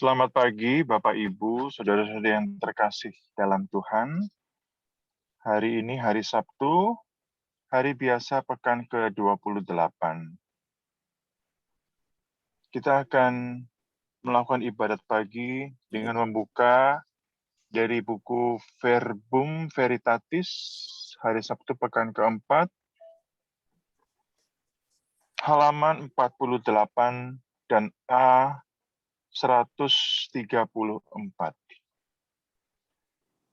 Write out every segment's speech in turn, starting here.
Selamat pagi, Bapak, Ibu, saudara-saudari yang terkasih dalam Tuhan. Hari ini hari Sabtu, hari biasa pekan ke-28. Kita akan melakukan ibadat pagi dengan membuka dari buku Verbum Veritatis, hari Sabtu pekan keempat, halaman 48 dan A 134.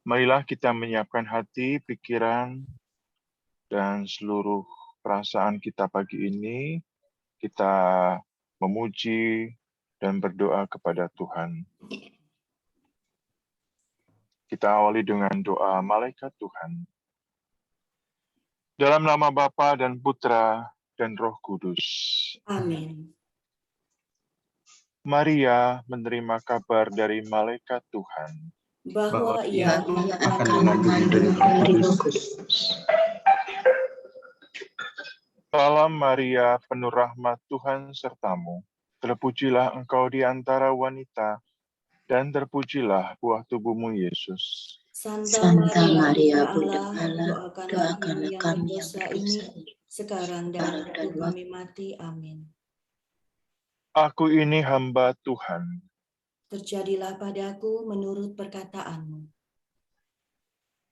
Marilah kita menyiapkan hati, pikiran, dan seluruh perasaan kita pagi ini. Kita memuji dan berdoa kepada Tuhan. Kita awali dengan doa malaikat Tuhan. Dalam nama Bapa dan Putra dan Roh Kudus. Amin. Maria menerima kabar dari malaikat Tuhan Bahwa ia akan mengandung dari Roh Kudus. Salam Maria, penuh rahmat Tuhan sertamu. Terpujilah engkau di antara wanita, dan terpujilah buah tubuhmu Yesus. Santa Maria, Bunda Allah, doakanlah kami yang berdosa ini, sekarang dan waktu kami mati. Amin. Aku ini hamba Tuhan. Terjadilah padaku menurut perkataanmu.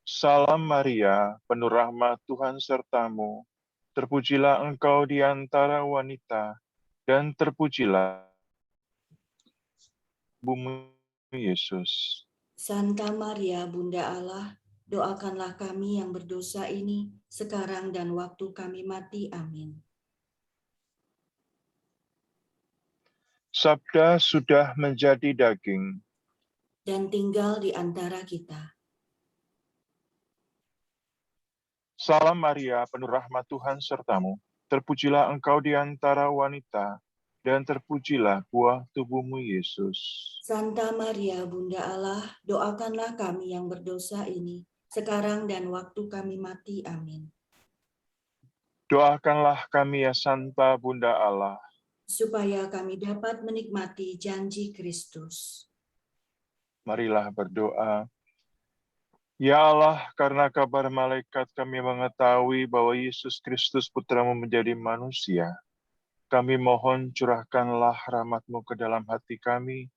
Salam Maria, penuh rahmat Tuhan sertamu. Terpujilah engkau di antara wanita, dan terpujilah tubuhmu Yesus. Santa Maria, Bunda Allah, doakanlah kami yang berdosa ini, sekarang dan waktu kami mati. Amin. Sabda sudah menjadi daging Dan tinggal di antara kita. Salam Maria, penuh rahmat Tuhan sertamu. Terpujilah engkau di antara wanita, dan terpujilah buah tubuhmu Yesus. Santa Maria, Bunda Allah, doakanlah kami yang berdosa ini, sekarang dan waktu kami mati. Amin. Doakanlah kami ya Santa Bunda Allah, supaya kami dapat menikmati janji Kristus. marilah berdoa. Ya Allah, karena kabar malaikat kami mengetahui bahwa Yesus Kristus Putramu menjadi manusia. Kami mohon curahkanlah rahmat-Mu ke dalam hati kami,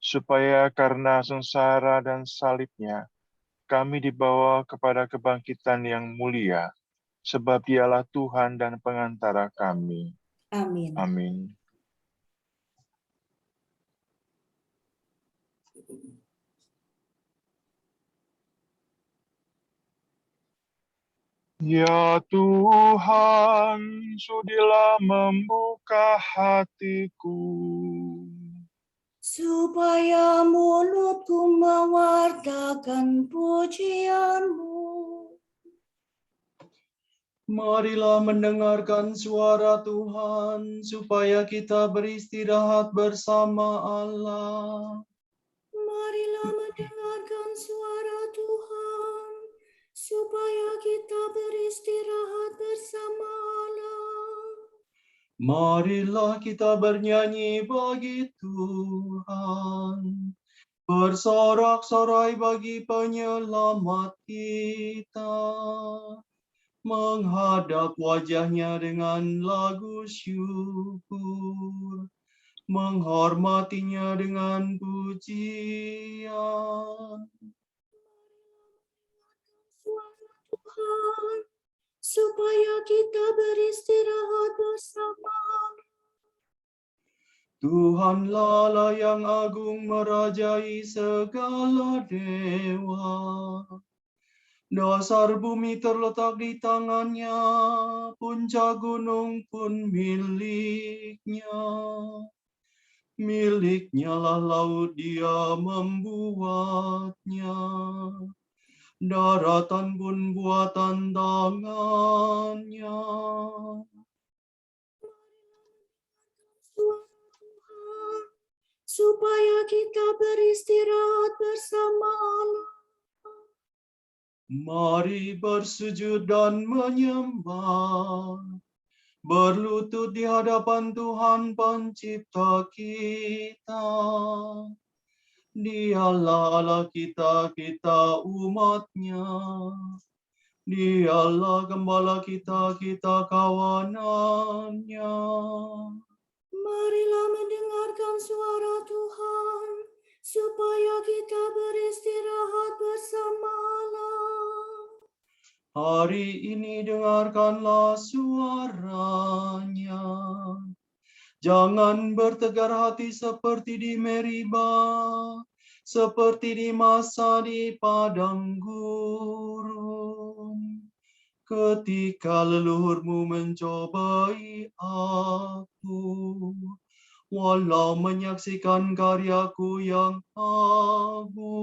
supaya karena sengsara dan salibnya, kami dibawa kepada kebangkitan yang mulia, sebab Dialah Tuhan dan pengantara kami. Amin. Amin. Ya Tuhan, sudilah membuka hatiku, supaya mulutku mewartakan pujian-Mu. Marilah mendengarkan suara Tuhan, supaya kita beristirahat bersama Allah. Marilah mendengarkan suara Tuhan, supaya kita beristirahat bersama Allah. Marilah kita bernyanyi bagi Tuhan, bersorak-sorai bagi penyelamat kita, menghadap wajahnya dengan lagu syukur, menghormatinya dengan pujian. Suara Tuhan, supaya kita beristirahat bersama. Tuhanlah Allah yang agung merajai segala dewa. Dasar bumi terletak di tangannya, puncak gunung pun miliknya. Miliknya lah laut, Dia membuatnya. Daratan pun buatan tangannya. Suara Tuhan, supaya kita beristirahat bersama Allah. Mari bersujud dan menyembah, berlutut di hadapan Tuhan Pencipta kita. Dialah Allah kita, kita umat-Nya. Dialah Gembala kita, kita kawanan-Nya. Marilah mendengarkan suara Tuhan, supaya kita beristirahat bersama-Allah. Hari ini dengarkanlah suaranya. Jangan bertegar hati seperti di Meriba, seperti di masa di padang gurun. Ketika leluhurmu mencobai aku, walau menyaksikan karyaku yang agung.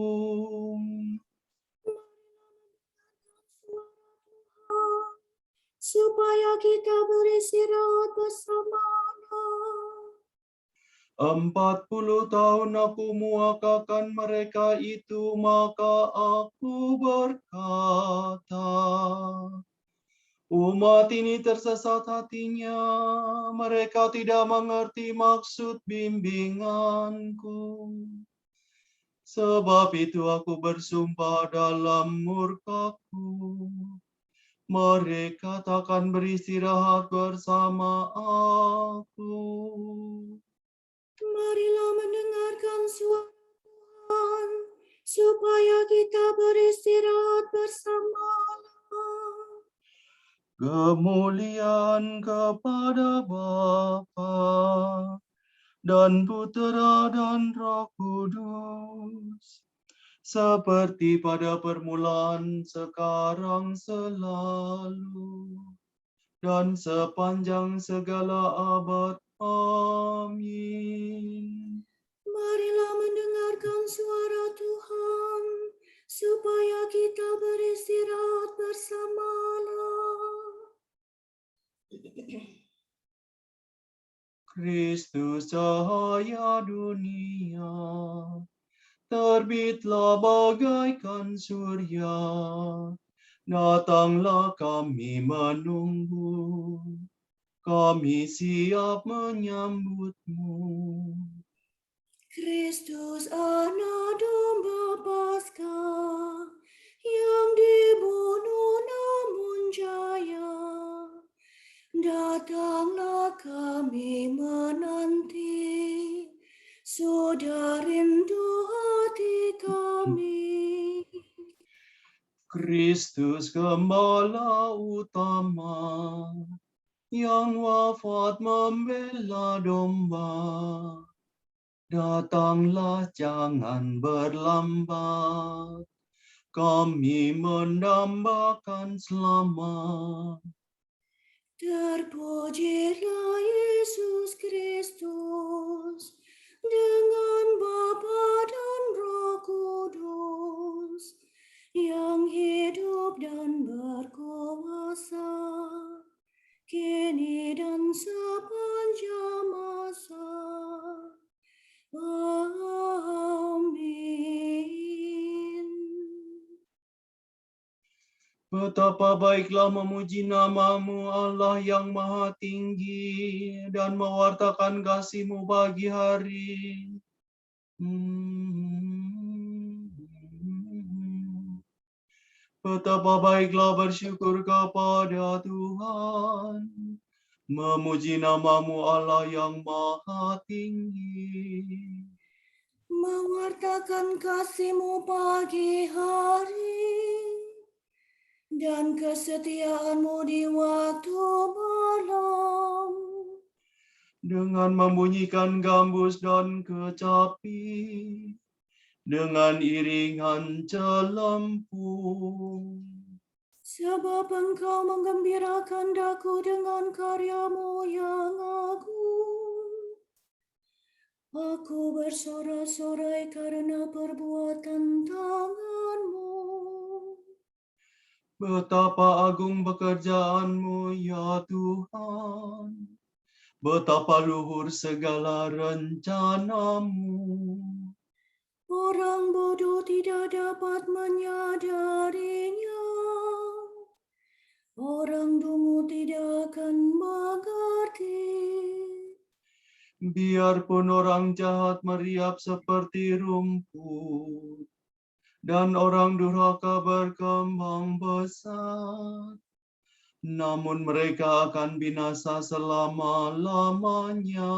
Supaya kita beristirahat bersama-Allah. 40 tahun aku muakakan mereka itu, maka aku berkata, umat ini tersesat hatinya, mereka tidak mengerti maksud bimbinganku. Sebab itu aku bersumpah dalam murkaku, mereka takkan beristirahat bersama aku. Marilah mendengarkan suara Tuhan, supaya kita beristirahat bersama-Allah. Kemuliaan kepada Bapa dan Putera dan Roh Kudus, seperti pada permulaan, sekarang, selalu, dan sepanjang segala abad. Amin. Marilah mendengarkan suara Tuhan, supaya kita beristirahat bersama-Allah. Kristus cahaya dunia, terbitlah bagaikan surya, datanglah kami menunggu, kami siap menyambutmu. Kristus anak domba Paskah, yang dibunuh namun jaya, datanglah kami menanti, sudah rindu hati kami. Kristus Gembala utama, yang wafat membela domba, datanglah jangan berlambat, kami mendambakan selamat. Terpujilah Yesus Kristus dengan Bapa dan Roh Kudus, yang hidup dan berkuasa kini dan sepanjang masa. Amin. Betapa baiklah memuji nama-Mu, Allah yang maha tinggi, dan mewartakan kasih-Mu pagi hari. Betapa baiklah bersyukur kepada Tuhan, memuji nama-Mu, Allah yang maha tinggi. Mewartakan kasih-Mu pagi hari, dan kesetiaan-Mu di waktu malam. Dengan membunyikan gambus dan kecapi, dengan iringan celempu. Sebab Engkau menggembirakan daku dengan karya-Mu yang agung. Aku bersorak-sorai karena perbuatan tangan-Mu. Betapa agung pekerjaan-Mu, ya Tuhan. Betapa luhur segala rencana-Mu. Orang bodoh tidak dapat menyadarinya. Orang dungu tidak akan mengerti. Biarpun orang jahat meriap seperti rumput, dan orang durhaka berkembang besar, namun mereka akan binasa selama-lamanya.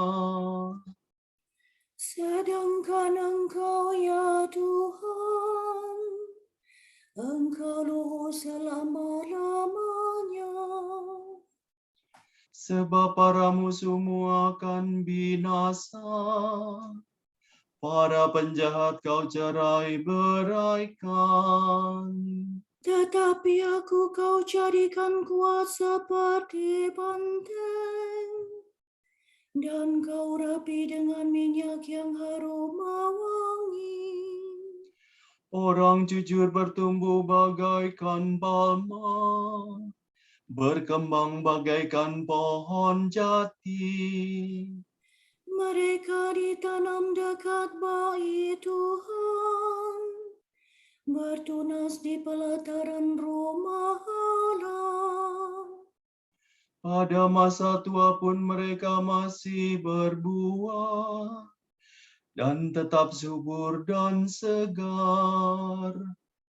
Sedangkan Engkau ya Tuhan, Engkau luhur selama-lamanya. Sebab para musuhmu akan binasa, para penjahat kau cerai-beraikan. Tetapi aku kau jadikan kuat seperti benteng, dan kau rapi dengan minyak yang harum mewangi. Orang jujur bertumbuh bagaikan palma, berkembang bagaikan pohon jati. Mereka ditanam dekat bait Tuhan, bertunas di pelataran rumah Allah. Pada masa tua pun mereka masih berbuah, dan tetap subur dan segar.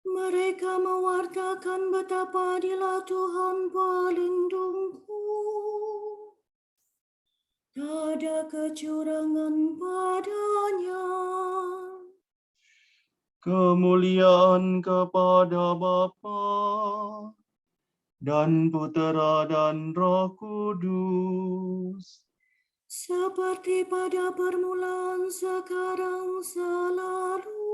Mereka mewartakan betapa adilah Tuhan pelindungku. Tak ada kecurangan padanya. Kemuliaan kepada Bapa dan Putera dan Roh Kudus, Seperti pada permulaan, sekarang, selalu,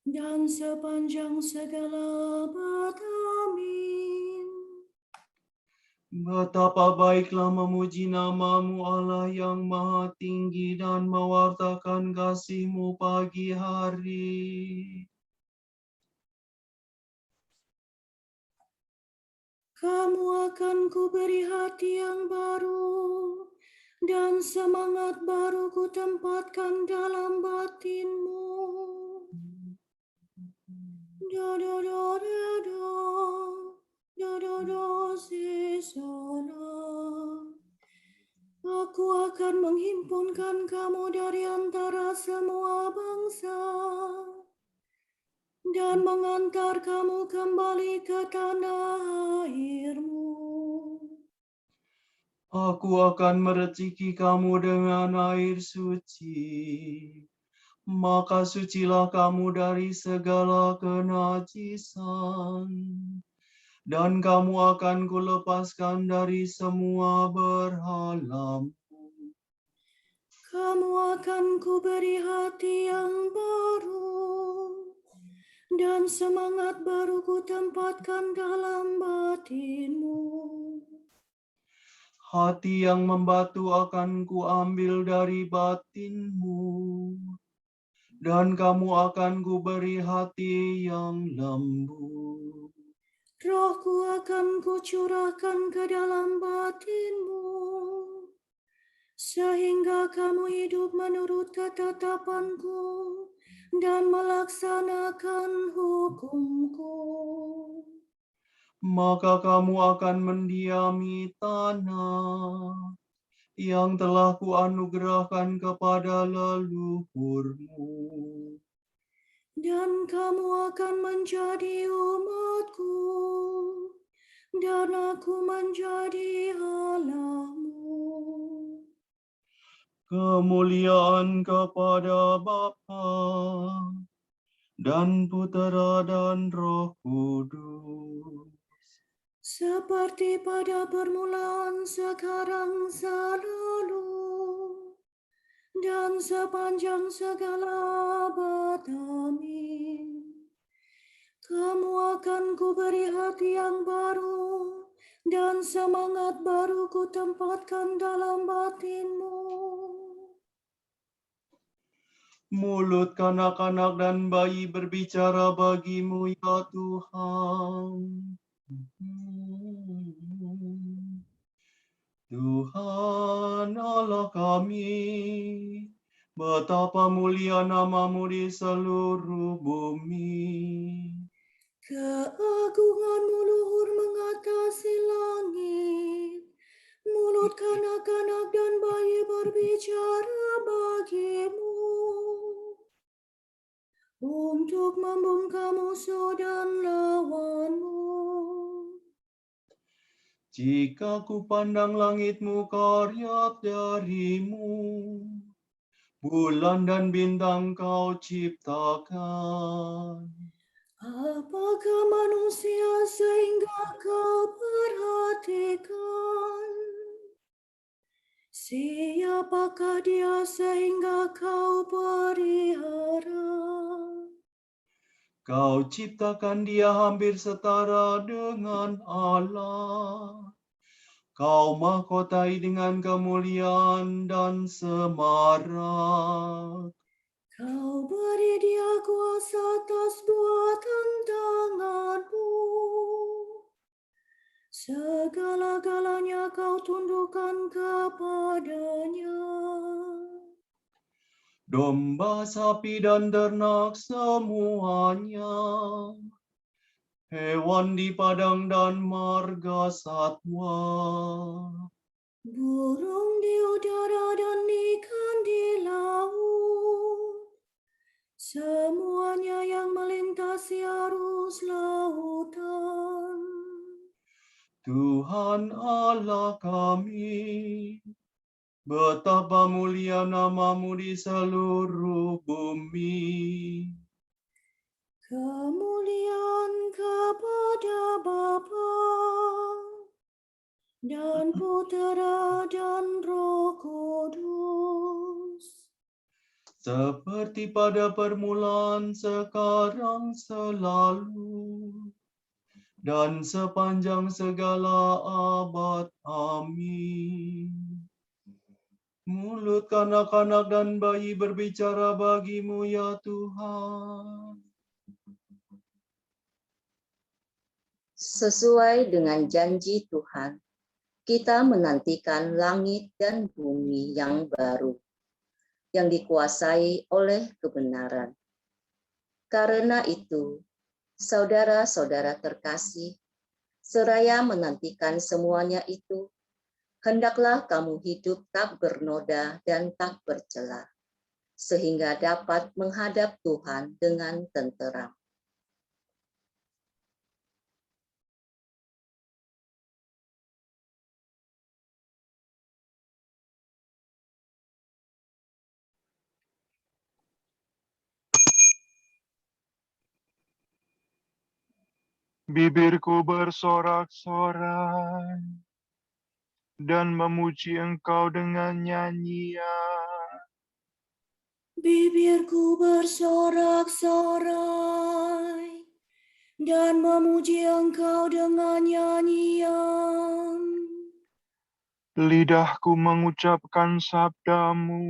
dan sepanjang segala abad. Amin. betapa baiklah memuji nama-Mu Allah yang maha tinggi dan mewartakan kasih-Mu pagi hari. Kamu akan kuberi hati yang baru, dan semangat baru kutempatkan dalam batinmu. Do do do do do, do do do si sola. Aku akan menghimpunkan kamu dari antara semua bangsa, dan mengantar kamu kembali ke tanah airmu. Aku akan mereciki kamu dengan air suci, maka sucilah kamu dari segala kenajisan, dan kamu akan kulepaskan dari semua berhala-Mu. Kamu akan kuberi hati yang baru, dan semangat baru kutempatkan dalam batinmu. Hati yang membatu akan kuambil dari batin-Mu, dan kamu akan kuberi hati yang lembut. Rohku akan kucurahkan ke dalam batinmu, sehingga kamu hidup menurut ketetapanku dan melaksanakan hukumku. Maka kamu akan mendiami tanah yang telah kuanugerahkan kepada leluhurmu. Dan kamu akan menjadi umatku, dan aku menjadi Allahmu. Kemuliaan kepada Bapa dan Putera dan Roh Kudus, Seperti pada permulaan, sekarang, selalu, dan sepanjang segala abad. Amin. Kamu akan kuberi hati yang baru, dan semangat baru kutempatkan dalam batinmu. mulut kanak-kanak dan bayi berbicara bagi-Mu ya Tuhan. Tuhan Allah kami, betapa mulia nama-Mu di seluruh bumi. Keagungan-Mu luhur mengatasi langit, mulut kanak-kanak dan bayi berbicara bagimu untuk membungkam musuh dan lawanmu. Jika ku pandang langitmu karya darimu, bulan dan bintang kau ciptakan. Apakah manusia sehingga kau perhatikan? Siapakah dia sehingga kau pelihara? Kau ciptakan dia hampir setara dengan Allah. Kau mahkotai dengan kemuliaan dan semarak. Kau beri dia kuasa atas buatan tanganmu. Segala-galanya kau tundukkan kepadanya. Domba, sapi, dan ternak semuanya. Hewan di padang dan marga satwa. Burung di udara dan ikan di laut. Semuanya yang melintasi arus lautan. Tuhan Allah kami, betapa mulia nama-Mu di seluruh bumi. Kemuliaan kepada Bapa dan Putera dan Roh Kudus. Seperti pada permulaan, sekarang, selalu, dan sepanjang segala abad. Amin. Mulut kanak-kanak dan bayi berbicara bagi-Mu, ya Tuhan. Sesuai dengan janji Tuhan, kita menantikan langit dan bumi yang baru, yang dikuasai oleh kebenaran. Karena itu, saudara-saudara terkasih, seraya menantikan semuanya itu, hendaklah kamu hidup tak bernoda dan tak bercela, sehingga dapat menghadap Tuhan dengan tenteram. Bibirku bersorak-sorai dan memuji Engkau dengan nyanyian. Bibirku bersorak-sorai dan memuji Engkau dengan nyanyian. Lidahku mengucapkan sabda-Mu.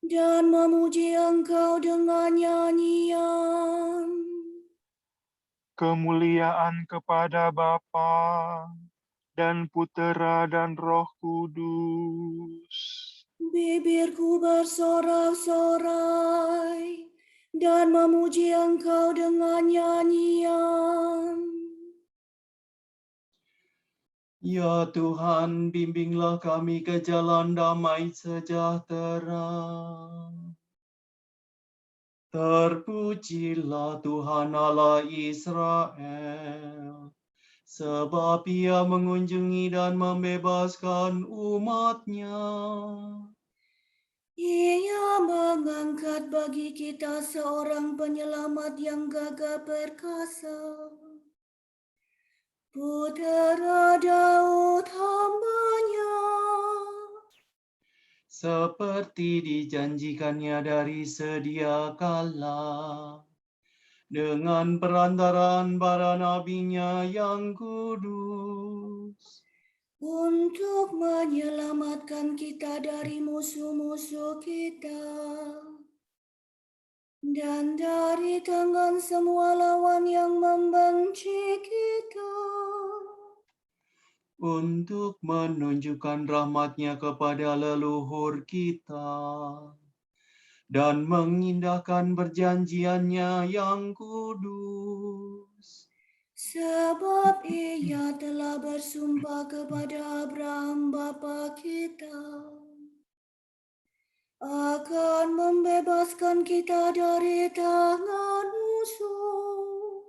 Dan memuji Engkau dengan nyanyian. Kemuliaan kepada Bapa dan Putera dan Roh Kudus. Bibirku bersorak-sorai dan memuji Engkau dengan nyanyian. Ya Tuhan, bimbinglah kami ke jalan damai sejahtera. Terpujilah Tuhan Allah Israel, sebab Ia mengunjungi dan membebaskan umat-Nya. Ia mengangkat bagi kita seorang penyelamat yang gagah perkasa. Putera Daud hamba-Nya. Seperti dijanjikannya dari sedia kala, dengan perantaraan para nabi-Nya yang kudus. Untuk menyelamatkan kita dari musuh-musuh kita. Dan dari tangan semua lawan yang membenci kita. Untuk menunjukkan rahmat-Nya kepada leluhur kita dan mengindahkan perjanjian-Nya yang kudus. Sebab Ia telah bersumpah kepada Abraham bapa kita akan membebaskan kita dari tangan musuh,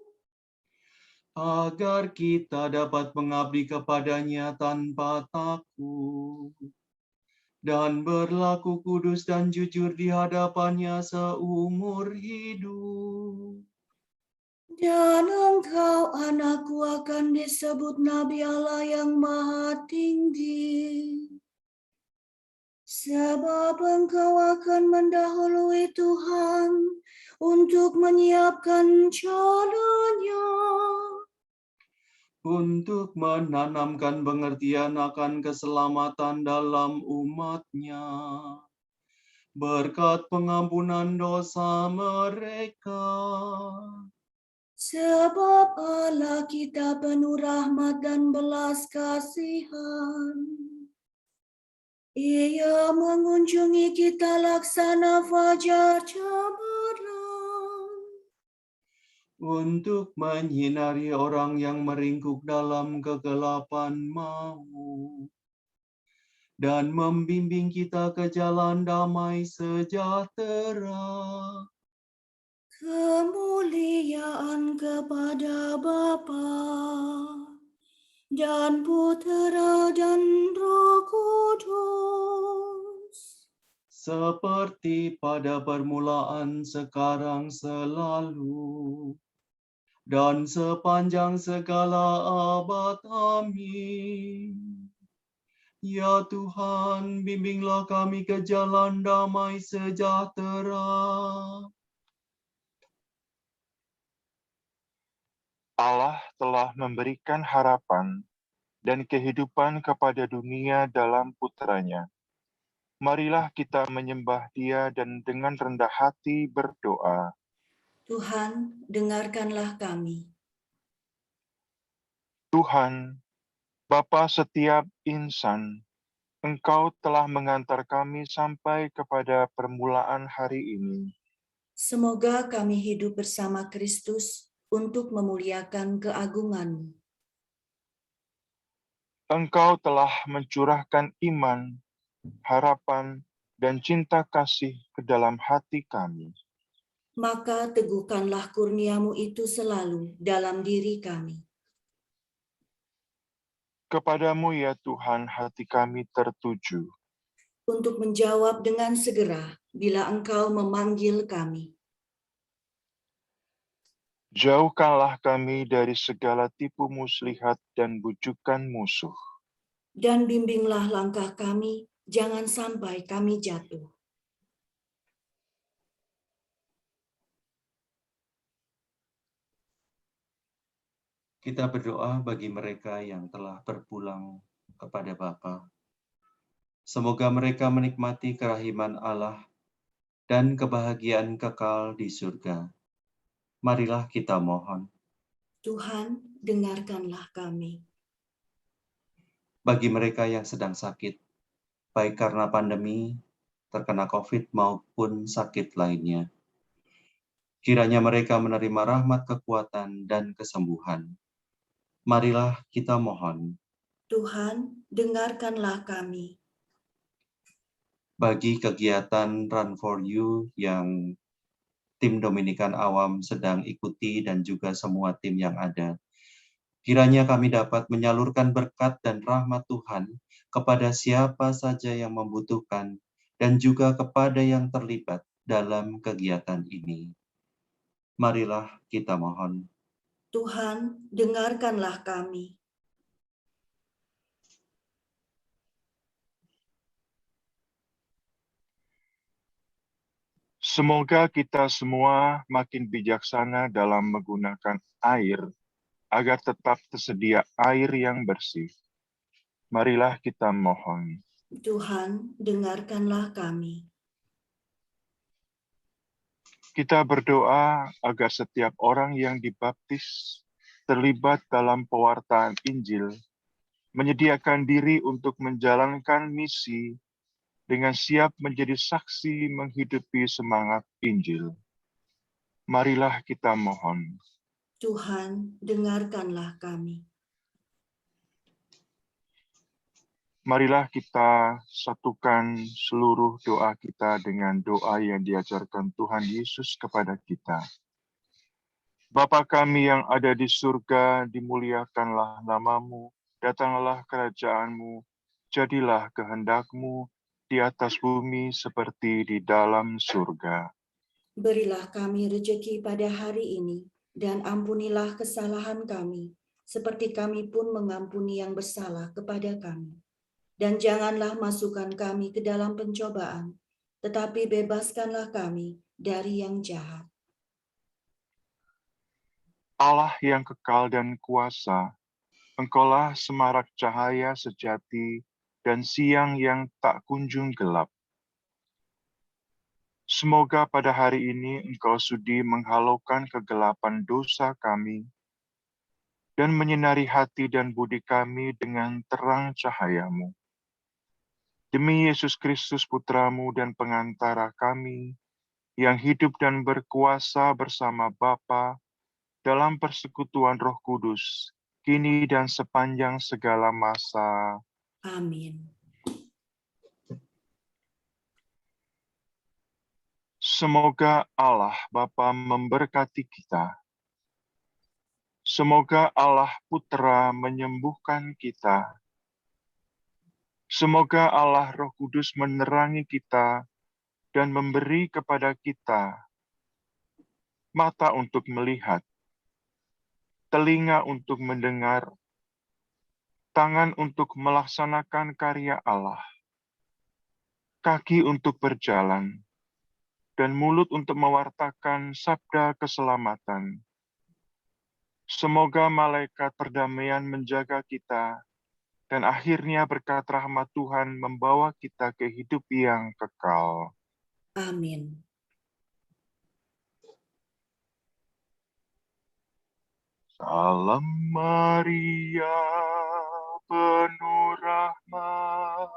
agar kita dapat mengabdi kepadanya tanpa takut dan berlaku kudus dan jujur di hadapannya seumur hidup. dan engkau anakku akan disebut Nabi Allah yang Maha Tinggi. Sebab engkau akan mendahului Tuhan untuk menyiapkan jalannya, untuk menanamkan pengertian akan keselamatan dalam umat-Nya, berkat pengampunan dosa mereka. sebab Allah kita penuh rahmat dan belas kasihan. Ia mengunjungi kita laksana fajar cemerlang, untuk menyinari orang yang meringkuk dalam kegelapan maut, dan membimbing kita ke jalan damai sejahtera. kemuliaan kepada Bapa dan Putera dan Roh Kudus, Seperti pada permulaan, sekarang, selalu, dan sepanjang segala abad. Amin. Ya Tuhan, bimbinglah kami ke jalan damai sejahtera. Allah telah memberikan harapan dan kehidupan kepada dunia dalam Putranya. Marilah kita menyembah Dia dan dengan rendah hati berdoa. Tuhan, dengarkanlah kami. Tuhan, Bapa setiap insan, Engkau telah mengantar kami sampai kepada permulaan hari ini. Semoga kami hidup bersama Kristus untuk memuliakan keagungan-Mu. Engkau telah mencurahkan iman, harapan, dan cinta kasih ke dalam hati kami. Maka teguhkanlah kurnia-Mu itu selalu dalam diri kami. Kepadamu ya Tuhan, hati kami tertuju. Untuk menjawab dengan segera bila Engkau memanggil kami. Jauhkanlah kami dari segala tipu muslihat dan bujukan musuh. Dan bimbinglah langkah kami, jangan sampai kami jatuh. Kita berdoa bagi mereka yang telah berpulang kepada Bapa. Semoga mereka menikmati kerahiman Allah dan kebahagiaan kekal di surga. Marilah kita mohon. Tuhan, dengarkanlah kami. Bagi mereka yang sedang sakit, baik karena pandemi, terkena COVID maupun sakit lainnya, kiranya mereka menerima rahmat, kekuatan, dan kesembuhan. Marilah kita mohon. Tuhan, dengarkanlah kami. Bagi kegiatan Run for You yang tim Dominikan Awam sedang ikuti dan juga semua tim yang ada, kiranya kami dapat menyalurkan berkat dan rahmat Tuhan kepada siapa saja yang membutuhkan dan juga kepada yang terlibat dalam kegiatan ini. Marilah kita mohon. Tuhan, dengarkanlah kami. Semoga kita semua makin bijaksana dalam menggunakan air, agar tetap tersedia air yang bersih. Marilah kita mohon. Tuhan, dengarkanlah kami. Kita berdoa agar setiap orang yang dibaptis terlibat dalam pewartaan Injil, menyediakan diri untuk menjalankan misi dengan siap menjadi saksi menghidupi semangat Injil. Marilah kita mohon. Tuhan, dengarkanlah kami. Marilah kita satukan seluruh doa kita dengan doa yang diajarkan Tuhan Yesus kepada kita. Bapa kami yang ada di surga, dimuliakanlah namamu, datanglah kerajaan-Mu, jadilah kehendak-Mu di atas bumi seperti di dalam surga. Berilah kami rejeki pada hari ini, dan ampunilah kesalahan kami, seperti kami pun mengampuni yang bersalah kepada kami. Dan janganlah masukkan kami ke dalam pencobaan, tetapi bebaskanlah kami dari yang jahat. Allah yang kekal dan kuasa, Engkaulah semarak cahaya sejati dan siang yang tak kunjung gelap. Semoga pada hari ini Engkau sudi menghalaukan kegelapan dosa kami dan menyinari hati dan budi kami dengan terang cahaya-Mu. Demi Yesus Kristus Putra-Mu dan pengantara kami, yang hidup dan berkuasa bersama Bapa dalam persekutuan Roh Kudus, kini dan sepanjang segala masa. Amin. Semoga Allah Bapa memberkati kita. Semoga Allah Putra menyembuhkan kita. Semoga Allah Roh Kudus menerangi kita dan memberi kepada kita mata untuk melihat, telinga untuk mendengar, tangan untuk melaksanakan karya Allah, kaki untuk berjalan, dan mulut untuk mewartakan sabda keselamatan. Semoga malaikat perdamaian menjaga kita, dan akhirnya berkat rahmat Tuhan membawa kita ke hidup yang kekal. Amin. Salam Maria, penuh rahmat,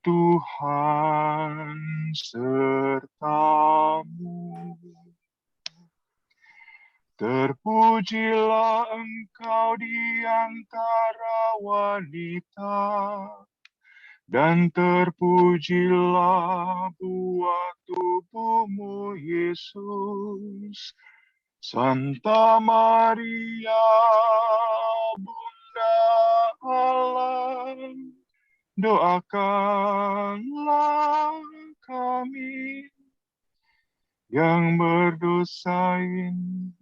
Tuhan sertamu. Terpujilah engkau di antara wanita, dan terpujilah buah tubuhmu, Yesus. Santa Maria, Bunda Allah, doakanlah kami yang berdosa ini,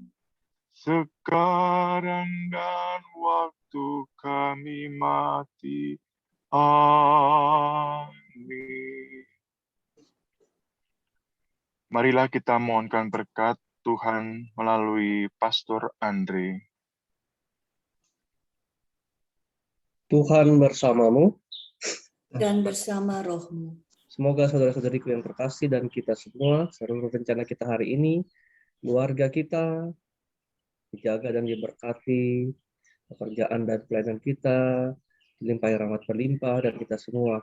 sekarang dan waktu kami mati. Amin. Marilah kita mohonkan berkat Tuhan melalui Pastor Andre. Tuhan bersamamu. Dan bersama rohmu. Semoga saudara-saudariku yang terkasih dan kita semua, seluruh rencana kita hari ini, keluarga kita, dijaga dan diberkati, pekerjaan dan pelayanan kita, dilimpahi rahmat berlimpah, dan kita semua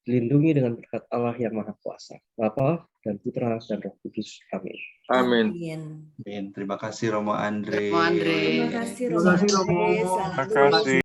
dilindungi dengan berkat Allah yang Maha Kuasa, Bapa dan Putra dan Roh Kudus. Amin. Amin. Amin. Terima kasih Romo Andre. Terima kasih Romo Andre. Terima kasih.